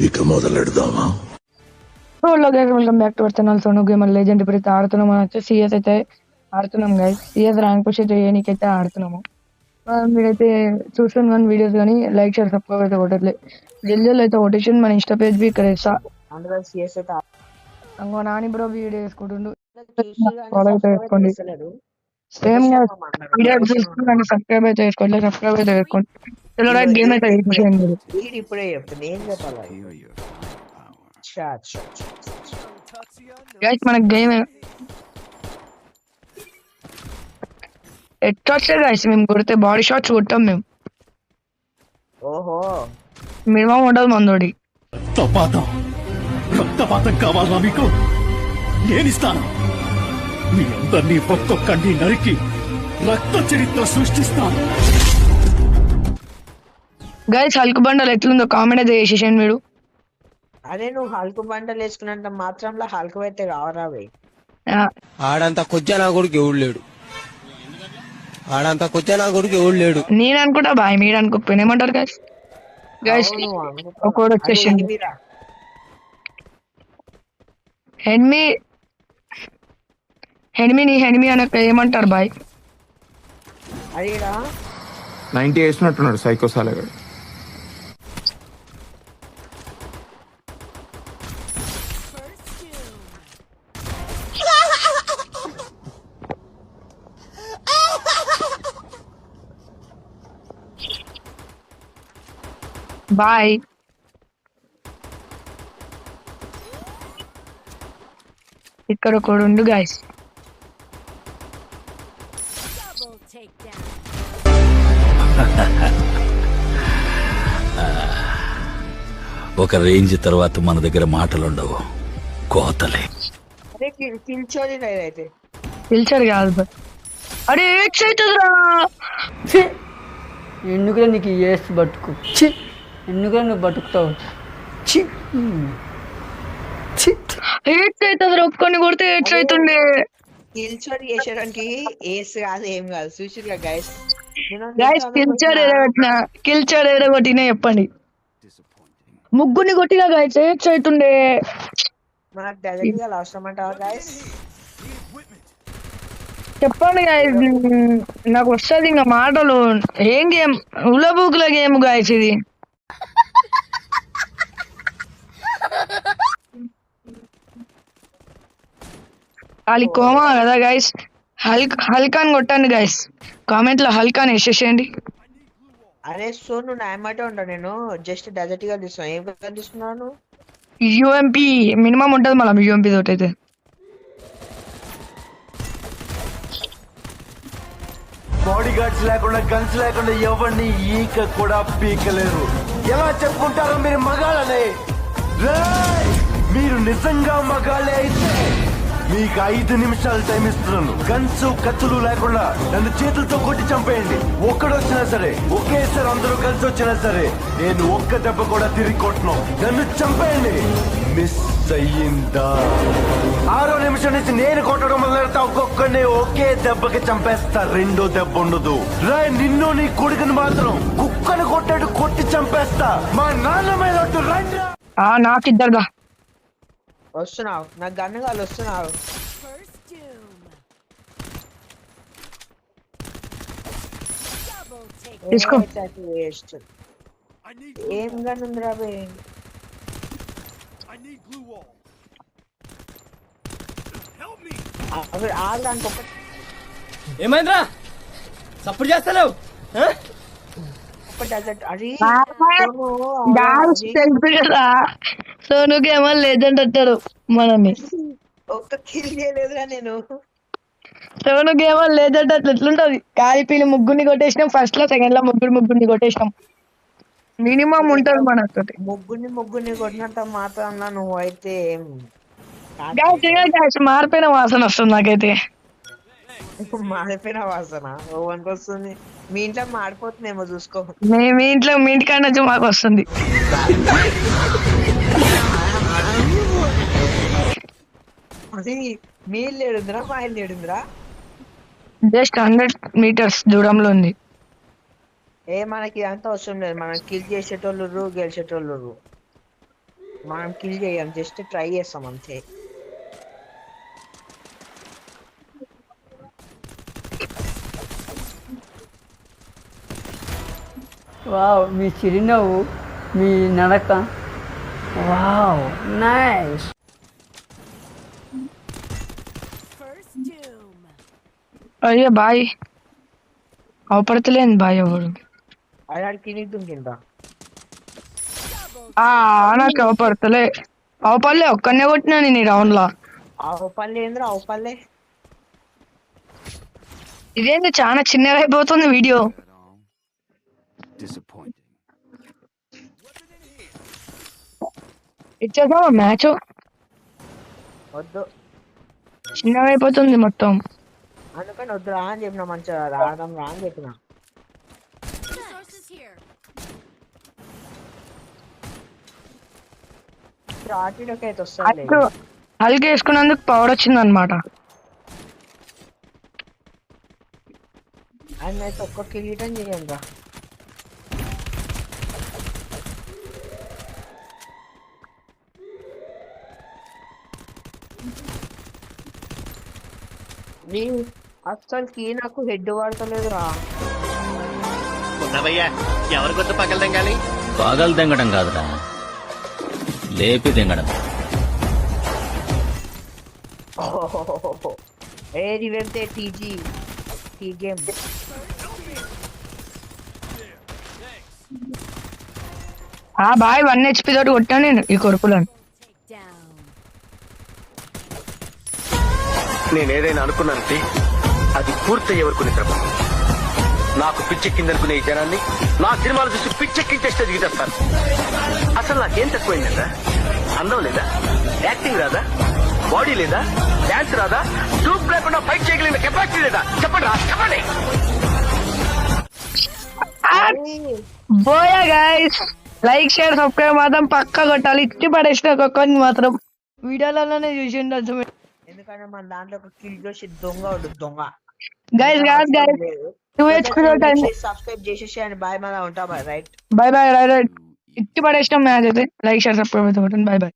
ఇక మొదలెడదామా? Hello guys, welcome back to our channel Sonu gamer legend. ఇప్పుడు అయితే ఆడుతున్నాం, మనం వచ్చి సిఎస్ అయితే ఆడుతున్నాం గైస్. సిఎస్ ర్యాంక్ పుష్ అయితే చేయనీకైతే ఆడుతున్నాము. మీరైతే చూస్తాను కానీ వీడియోస్ కానీ లైక్ షేర్ సబ్స్క్రైబ్ అయితే కొట్టట్లేదు. జల్దీలో అయితే కొట్టేసి మన ఇన్స్టా పేజ్ బి ఇక్కడ ఇస్తా. ఇంకో నాని బ్రో వీడియో వేసుకుంటుండు, ఫాలో అయితే వేసుకోండి. సేమ్ వీడియో చూసుకుంటే సబ్స్క్రైబ్ అయితే వేసుకోండి, సబ్స్క్రైబ్ అయితే వేసుకోండి. చలో రైట్, గేమ్ అయితే వేసేయండి. ఇప్పుడే చెప్తుంది ఏం చెప్పాలి గైస్ మన గేమ్ ఎట్లా వచ్చాయి గైస్, మేము కొడితే బాడీ షాట్స్ కొట్టాం మేము. ఓహో మినిమం ఉండదు మందోడి. రక్తపాతం కావాలా మీకు? నేనిస్తాను. మీ అందరినీ ఒక్కొక్కడిని నరికి రక్త చరిత్ర సృష్టిస్తాను. గైస్ హల్క్ బండల్ ఎట్లుందో కామెంట్ అయితే చేసేసాను మీరు. అదే నువ్వు హల్క్ బండలు వేసుకున్నంత మాత్రంలో హల్క్ అయితే కావరావే. ఆడంత కొచ్చా నా కొడుకు ఎవడు లేడు. ఆడంత కొచ్చా నా కొడుకు ఎవడు లేడు. నేను అనుకుంటా బాయ్, మీరు అనుకోకపోయినా ఏమంటారు గైస్? గైస్ ఒకడు వచ్చేసింది. హెన్మీ అనక ఏమంటారు బాయ్? అడిగా 90 వేసినట్టున్నాడు సైకో సాలగాడు. బాయ్. ఇక్కడ ఒకడు ఉండు గైస్. ఒక రేంజ్ తర్వాత మన దగ్గర మాటలుండవు, కోతలే. అదే పిలిచోది అయితే పిలిచారు కాదు బాయ్. అరే ఎక్స్ అవుతుందిరా. ఎందుకురా నీకు ఏసి బతుకు? చి ఎందుకురా నువ్వు బతుకుతావు? చి ఎయిట్స్ అవుతుంది, ఒక్కొని కొడితే ఎయిట్స్ అవుతుండే. పిలిచోది చేసేయడానికి ఏస్ కాదు ఏం కాదు చూసిగా గైస్. గైస్ కిల్చాడు ఎరగొట్టినా చెప్పండి. ముగ్గురిని కొట్టినా గైస్ ఎయిట్స్ అవుతుండే. మనకు డెలివరీ అవసరం అంటావా గైస్? చెప్పండి గైస్, నాకు వస్తుంది ఇంకా మాటలు. ఏం గేమ్? ఉలబూకుల గేమ్ గైస్ ఇది. అది కోమా కదా గైస్. హల్కాన్ కొట్టండి గైస్, కామెంట్ లో హల్కాన్ వేసేసేయండి. అరే సో నువ్వు నా మాట ఉంటా, నేను జస్ట్ డెజర్ట్ గా తీసుకున్నాను. ఏం తీసుకున్నాను? యూఎంపీ మినిమం ఉంటుంది మళ్ళీ, యూఎంపీ తోటి అయితే. బాడీ గార్డ్స్ లేకుండా గన్స్ లేకుండా ఎవరిని ఈక కూడా పీకలేరు. ఎలా చెప్పుకుంటారో మీరు మగాళ్ళనే? మీరు నిజంగా మగాళ్ళే అయితే మీకు 5 నిమిషాలు టైం ఇస్తున్నాను. గన్స్ కత్తులు లేకుండా నన్ను చేతులతో కొట్టి చంపేయండి. ఒక్కడొచ్చినా సరే, ఒకేసారి అందరూ కలిసి వచ్చినా సరే, నేను ఒక్క దెబ్బ కూడా తిరిగి కొట్టను. నన్ను చంపేయండి. మిస్ అయ్యిందా? 6వ నిమిషం నుంచి నేను కొట్టడం మొదలెడతా. ఒక్కొక్కడిని ఒకే దెబ్బకి చంపేస్తా. రెండో దెబ్బ ఉండదు. నిన్ను నీ కొడుకుని మాత్రం కుక్కను కొట్టాడు కొట్టి చంపేస్తా. మా నాన్న మీద రండి. నాకు ఇద్దరుగా వస్తున్నావు, నాకు గన్ను కాదు వస్తున్నావు. తీసుకో. వేస్ట్. ఏం గన్ ఉందిరా బే? ఏమైందిరా సప్పుడు చేస్తలేవు? సోను గేమర్ లెజెండ్ అంటారు మనని. ఒక్క కిల్ చేయలేదురా నేను. సోను గేమర్ లెజెండ్ అట్లా ఎట్లుంటది? కాలిపీలు ముగ్గురిని కొట్టేసినాం ఫస్ట్ లో, సెకండ్ లో ముగ్గురిని కొట్టేసినాం. మినిమం ఉంటది మనతోటి. ముగ్గురిని కొట్టినంత మాత్రం నువ్వు అయితే మారిపోయిన వాసన వస్తుంది నాకైతే. మాడిపోయిన వాసన ఓవన్కి వస్తుంది. మీ ఇంట్లో మాడిపోతుందేమో చూసుకో. మీ ఇంటికాడ నుంచి మాకు వస్తుంది. అది మీ ఇల్లు ఏడుందిరా, మా ఇల్లు ఏడుందిరా? జస్ట్ 100 meters దూరంలో ఉంది. ఏ మనకి అంత అవసరం లేదు, మనం కిల్ చేసేటోళ్ళు గెలిచేటోళ్ళు. మనం కిల్ చేయం, జస్ట్ ట్రై చేస్తాం అంతే. వావ్, మీ చిరునవ్వు, మీ నడక, వావ్ నైస్. అయ్యో బాయ్ అవపడతలేదు బాయ్ ఎవరు. అలా కిందికి దుంకిందా? నాకు అవపడతలే. అవపడలే, ఒక్కనే కొట్టినా నేను ఈ రౌండ్ లా. ఆవుపల్లె ఏంద్రా ఆవుపల్లె? ఇదేంది చాలా చిన్నగా అయిపోతుంది వీడియో. ఇచ్చేద్దామా మ్యాచ్? వద్దు, చిన్నగా అయిపోతుంది మొత్తం. అందుకని వద్దు రా అని చెప్పిన. మంచిగా రావడం రా అని చెప్పిన. ఆటిలోకి అయితే వస్తుంది. హల్కి వేసుకున్నందుకు పవర్ వచ్చింది అనమాట. ఆయన అయితే ఒక్క కిరీటం చేయండి రా. అస్సలకి నాకు హెడ్ పడతలేదురా. ఎవరి కొత్త పగలు తెంగాలి? పగలు తెంగడం కాదురా, లేపి తెంగడం. ఏది వెళ్తే టీజీ టీ గేమ్. బాయ్ 1 HP తోటి కొట్టాను నేను ఈ కొరుకులను. నేనేదైనా అనుకున్నానంటే అది పూర్తయ్యే వరకు నిద్రపో. నాకు పిచ్చెక్కిందనుకునే ఈ జనాన్ని నా సినిమాలు చూసి పిచ్చెక్కించే స్టేజ్కి తెస్తారు. అసలు నాకేం తక్కువైందా? అందం లేదా? యాక్టింగ్ రాదా? బాడీ లేదా? డాన్స్ రాదా? ట్రూప్ లేకుండా ఫైట్ చేయగలిగిన కెపాసిటీ లేదా? చెప్పండి రా, చెప్పండి. Buoy guys, like share subscribe మాత్రం పక్కా కొట్టాలి. ఇచ్చి పడేసిన ఒక్కొక్కరిని మాత్రం వీడియోలలోనే చూసి ఉండొచ్చు. ఎందుకంటే మన దాంట్లో ఒక కిల్ జోషి దొంగ ఉంటుంది, దొంగ. గైస్ 2 HP సబ్స్క్రైబ్ చేసేసి బాయ్, మన ఉంటా. Right bye bye. రైట్ ఇచ్చి పడేసిన మ్యాచ్ అయితే. లైక్ షేర్ సబ్స్క్రైబ్ అయితే కొట్టండి. Bye bye.